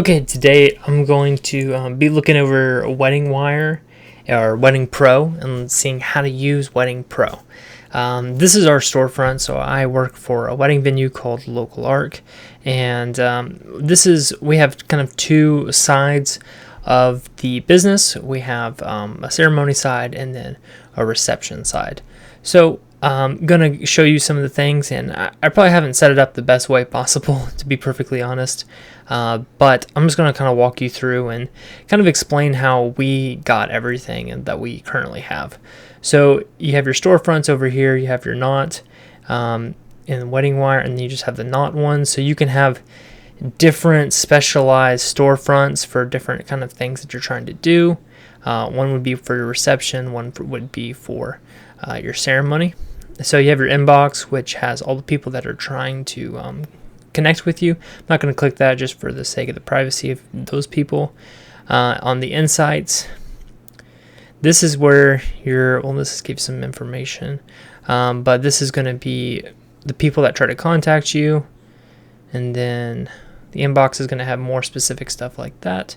Okay, today I'm going to be looking over WeddingWire or WeddingPro and seeing how to use WeddingPro. This is our storefront, so I work for a wedding venue called Local Arc, and we have kind of two sides of the business. We have a ceremony side and then a reception side. So I'm going to show you some of the things, and I probably haven't set it up the best way possible, to be perfectly honest. But I'm just going to kind of walk you through and kind of explain how we got everything and that we currently have. So you have your storefronts over here, you have your knot in WeddingWire, and then you just have the knot one. So you can have different specialized storefronts for different kind of things that you're trying to do. One would be for your reception, would be for your ceremony. So you have your inbox, which has all the people that are trying to connect with you. I'm not going to click that just for the sake of the privacy of those people. On the insights, this is where this gives some information, but this is going to be the people that try to contact you, and then the inbox is going to have more specific stuff like that.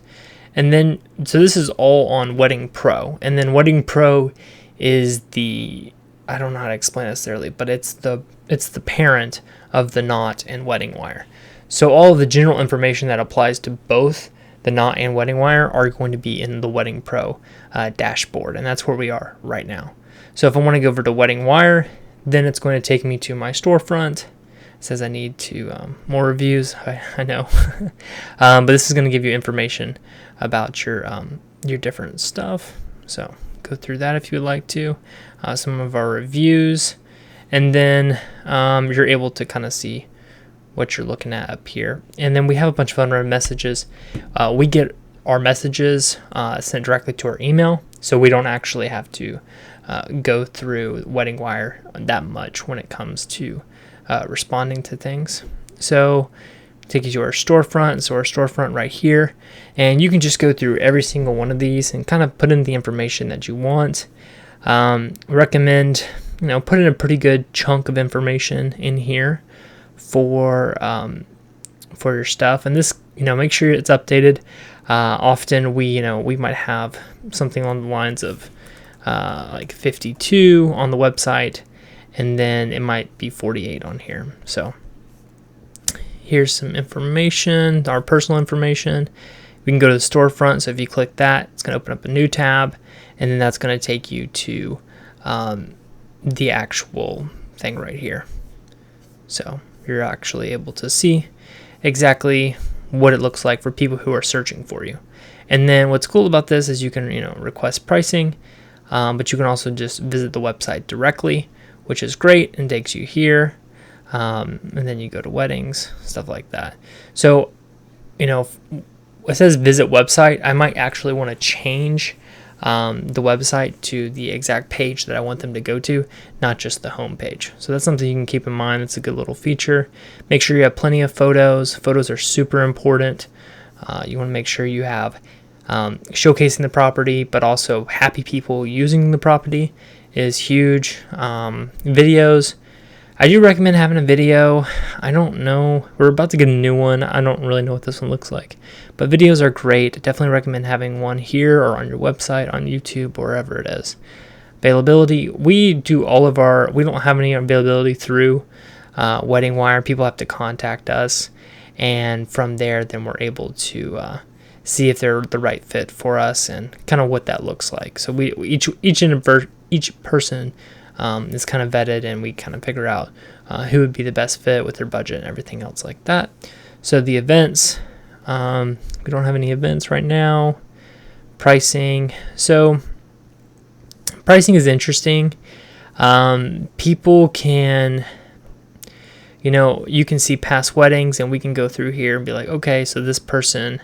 And then, so this is all on WeddingPro, and then WeddingPro is I don't know how to explain it necessarily, but it's the parent of the knot and WeddingWire. So all of the general information that applies to both the knot and WeddingWire are going to be in the WeddingPro dashboard, and that's where we are right now. So if I want to go over to WeddingWire, then it's going to take me to my storefront. It says I need more reviews. I know, but this is going to give you information about your different stuff. So go through that if you would like to. Some of our reviews, and then you're able to kind of see what you're looking at up here. And then we have a bunch of unread messages. We get our messages sent directly to our email, so we don't actually have to go through WeddingWire that much when it comes to responding to things. So take you to our storefront. So our storefront right here, and you can just go through every single one of these and kind of put in the information that you want. Recommend putting a pretty good chunk of information in here for your stuff, and this make sure it's updated. Often we might have something along the lines of like 52 on the website, and then it might be 48 on here. So here's some information, our personal information. We can go to the storefront, so if you click that, it's going to open up a new tab, and then that's going to take you to the actual thing right here. So you're actually able to see exactly what it looks like for people who are searching for you. And then what's cool about this is you can request pricing, but you can also just visit the website directly, which is great, and takes you here. And then you go to weddings, stuff like that. So it says visit website. I might actually want to change the website to the exact page that I want them to go to, not just the home page. So that's something you can keep in mind. It's a good little feature. Make sure you have plenty of photos. Photos are super important. You want to make sure you have showcasing the property, but also happy people using the property is huge. Videos. I do recommend having a video. I don't know. We're about to get a new one. I don't really know what this one looks like. But videos are great. Definitely recommend having one here or on your website, on YouTube, wherever it is. Availability. We don't have any availability through WeddingWire. People have to contact us. And from there, then we're able to see if they're the right fit for us and kind of what that looks like. So each person is kind of vetted, and we kind of figure out who would be the best fit with their budget and everything else like that. So the events, we don't have any events right now. Pricing. So pricing is interesting. People can, you can see past weddings, and we can go through here and be like, okay, so this person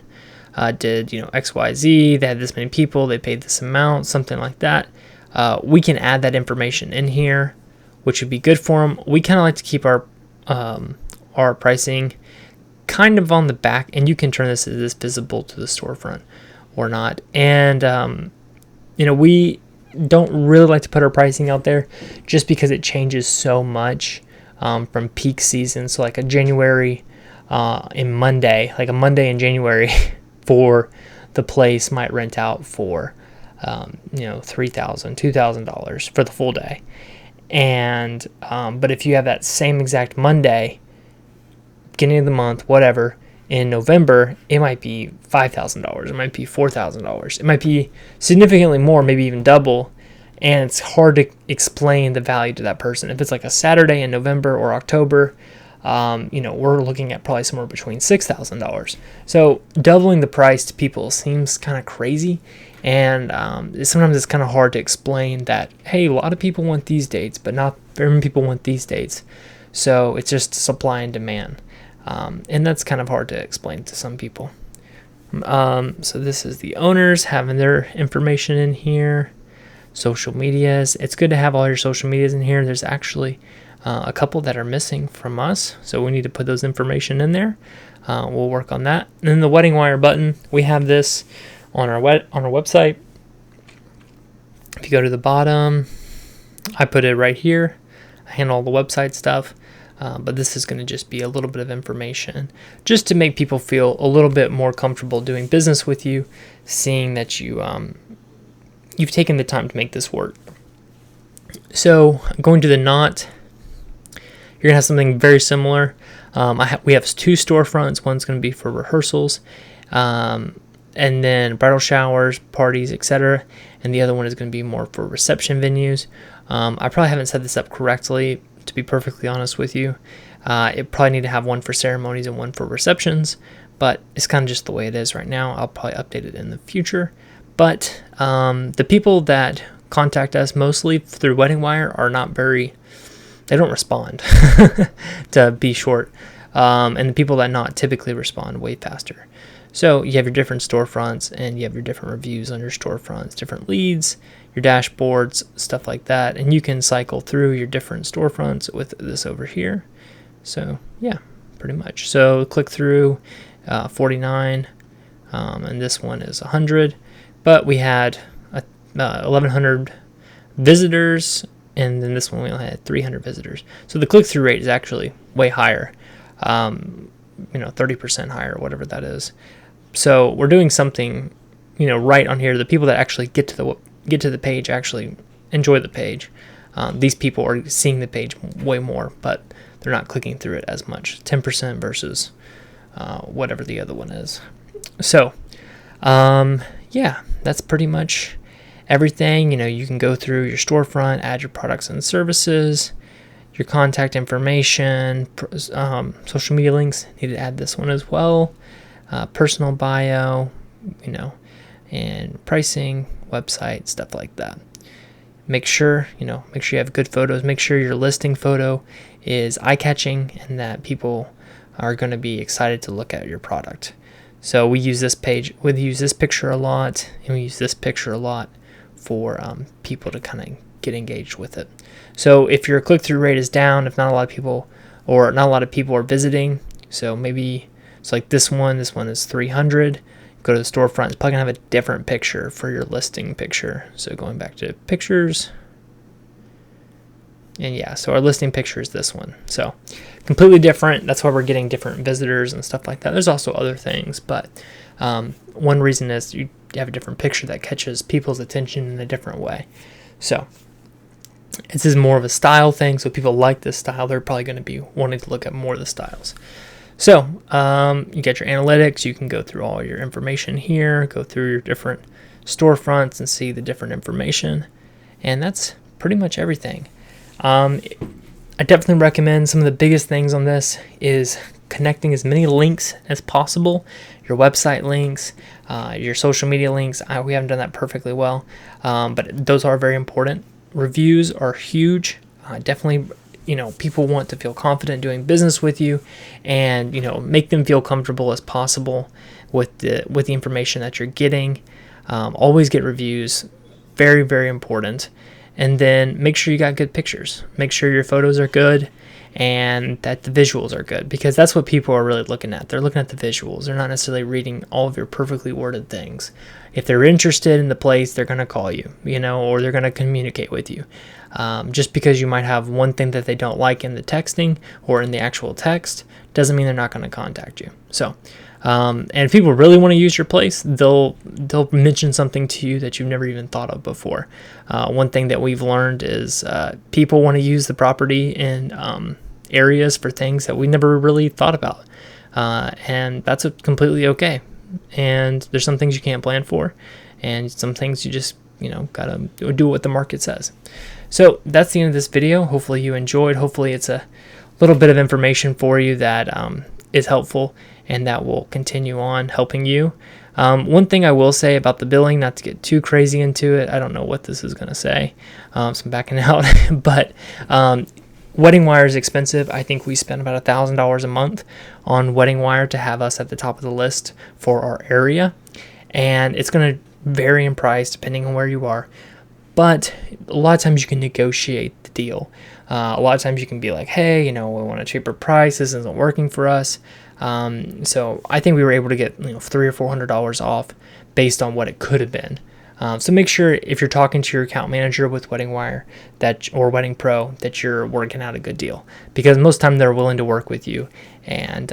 did, XYZ, they had this many people, they paid this amount, something like that. We can add that information in here, which would be good for them. We kind of like to keep our pricing kind of on the back, and you can turn this visible to the storefront or not. And we don't really like to put our pricing out there just because it changes so much from peak season. So like a January in Monday, like a Monday in January, for the place might rent out for $3,000, $2,000 for the full day. And but if you have that same exact Monday, beginning of the month, whatever, in November, it might be $5,000. It might be $4,000. It might be significantly more, maybe even double. And it's hard to explain the value to that person. If it's like a Saturday in November or October, we're looking at probably somewhere between $6,000. So doubling the price to people seems kind of crazy. And sometimes it's kind of hard to explain that, hey, a lot of people want these dates, but not very many people want these dates. So it's just supply and demand. And that's kind of hard to explain to some people. So this is the owners having their information in here. Social medias. It's good to have all your social medias in here. There's actually a couple that are missing from us, so we need to put those information in there. We'll work on that. And then the WeddingWire button, we have this on our website. If you go to the bottom, I put it right here. I handle all the website stuff, but this is going to just be a little bit of information just to make people feel a little bit more comfortable doing business with you, seeing that you've taken the time to make this work. So going to the knot, you're going to have something very similar. We have 2 storefronts. One's going to be for rehearsals, and then bridal showers, parties, etc. And the other one is going to be more for reception venues. I probably haven't set this up correctly, to be perfectly honest with you. It probably need to have one for ceremonies and one for receptions, but it's kind of just the way it is right now. I'll probably update it in the future. But the people that contact us mostly through WeddingWire are not they don't respond, to be short. And the people that not typically respond way faster. So you have your different storefronts, and you have your different reviews on your storefronts, different leads, your dashboards, stuff like that. And you can cycle through your different storefronts with this over here. So yeah, pretty much. So click through 49, and this one is 100. But we had 1,100 visitors, and then this one we only had 300 visitors. So the click-through rate is actually way higher, 30% higher, whatever that is. So we're doing something, right on here. The people that actually get to the page actually enjoy the page. These people are seeing the page way more, but they're not clicking through it as much. 10% versus whatever the other one is. So, yeah, that's pretty much everything. You can go through your storefront, add your products and services, your contact information, social media links. Need to add this one as well. Personal bio, and pricing, website, stuff like that. Make sure you have good photos. Make sure your listing photo is eye-catching and that people are going to be excited to look at your product. So we use this picture a lot, and we use this picture a lot for people to kind of get engaged with it. So if your click-through rate is down, if not a lot of people are visiting, so maybe it's like this one is 300. Go to the storefront. It's probably gonna have a different picture for your listing picture. So going back to pictures, and yeah, so our listing picture is this one. So completely different. That's why we're getting different visitors and stuff like that. There's also other things, but one reason is you have a different picture that catches people's attention in a different way. So this is more of a style thing. So if people like this style, they're probably going to be wanting to look at more of the styles. So you get your analytics. You can go through all your information here, go through your different storefronts and see the different information. And that's pretty much everything. I definitely recommend some of the biggest things on this is connecting as many links as possible. Your website links, your social media links. We haven't done that perfectly well, but those are very important. Reviews are huge. Definitely, people want to feel confident doing business with you, and make them feel comfortable as possible with the information that you're getting. Always get reviews. Very, very important. And then make sure you got good pictures. Make sure your photos are good, and that the visuals are good, because that's what people are really looking at. They're looking at the visuals. They're not necessarily reading all of your perfectly worded things. If they're interested in the place, they're going to call you, or they're going to communicate with you. Just because you might have one thing that they don't like in the texting or in the actual text doesn't mean they're not going to contact you. So, and if people really want to use your place, they'll mention something to you that you've never even thought of before. One thing that we've learned is people want to use the property in areas for things that we never really thought about, and that's completely okay. And there's some things you can't plan for, and some things you just gotta do what the market says. So that's the end of this video. Hopefully you enjoyed. Hopefully it's a little bit of information for you that is helpful and that will continue on helping you. One thing I will say about the billing, not to get too crazy into it, I don't know what this is going to say, so I'm backing out, but WeddingWire is expensive. I think we spend about $1,000 a month on WeddingWire to have us at the top of the list for our area, and it's going to vary in price depending on where you are, but a lot of times you can negotiate the deal. A lot of times you can be like, hey, we want a cheaper price, this isn't working for us. So I think we were able to get $300 or $400 off based on what it could have been. So make sure if you're talking to your account manager with WeddingWire or WeddingPro that you're working out a good deal, because most of the time they're willing to work with you. And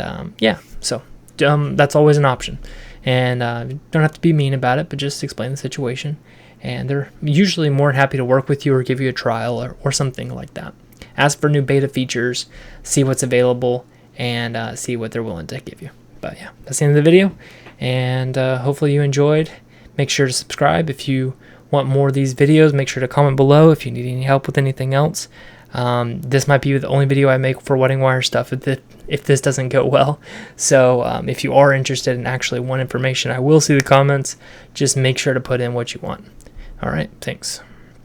so that's always an option. And you don't have to be mean about it, but just explain the situation. And they're usually more than happy to work with you or give you a trial or something like that. Ask for new beta features, see what's available, and see what they're willing to give you. But yeah, that's the end of the video, and hopefully you enjoyed. Make sure to subscribe if you want more of these videos. Make sure to comment below if you need any help with anything else. This might be the only video I make for WeddingWire stuff if this doesn't go well. So if you are interested and actually want information, I will see the comments. Just make sure to put in what you want. All right, thanks.